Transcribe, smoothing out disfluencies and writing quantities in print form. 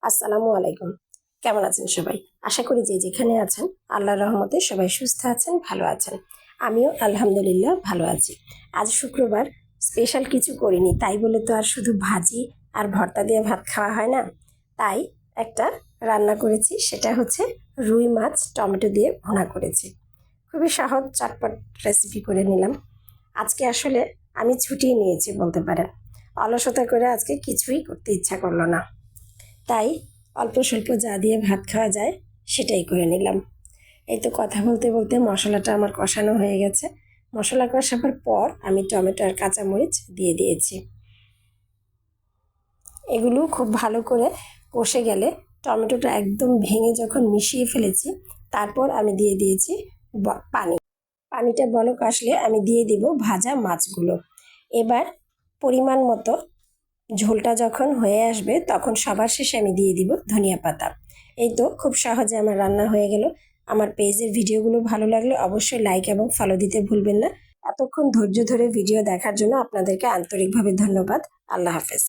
আসসালামু আলাইকুম। কেমন আছেন সবাই? আশা করি যে যেখানে আছেন আল্লাহর রহমতে সবাই সুস্থ আছেন, ভালো আছেন। আমিও আলহামদুলিল্লাহ ভালো আছি। আজ শুক্রবার, স্পেশাল কিছু করিনি, তাই বলে তো আর শুধু ভাজি আর ভর্তা দিয়ে ভাত খাওয়া হয় না। তাই একটা রান্না করেছি, সেটা হচ্ছে রুই মাছ টমেটো দিয়ে ভুনা করেছি। খুবই সহজ চটপট রেসিপি করে নিলাম। আজকে আসলে আমি ছুটিয়ে নিয়েছি বলতে পারেন। অলসতা করে আজকে কিছুই করতে ইচ্ছা করলো না, তাই অল্প স্বল্প যা দিয়ে ভাত খাওয়া যায় সেটাই করে নিলাম। এই তো কথা বলতে বলতে মশলাটা আমার কষানো হয়ে গেছে। মশলা কষাবার পর আমি টমেটো আর কাঁচামরিচ দিয়ে দিয়েছি। এগুলো খুব ভালো করে কষে গেলে, টমেটোটা একদম ভেঙে যখন মিশিয়ে ফেলেছি, তারপর আমি দিয়ে দিয়েছি পানি। পানিটা বলক আসলে আমি দিয়ে দিব ভাজা মাছগুলো। এবার পরিমাণ মতো ঝোলটা যখন হয়ে আসবে, তখন সবার শেষে আমি দিয়ে দিব ধনিয়া পাতা। এই তো খুব সহজে আমার রান্না হয়ে গেল। আমার পেজের ভিডিওগুলো ভালো লাগলে অবশ্যই লাইক এবং ফলো দিতে ভুলবেন না। এতক্ষণ ধৈর্য ধরে ভিডিও দেখার জন্য আপনাদেরকে আন্তরিকভাবে ধন্যবাদ। আল্লাহ হাফেজ।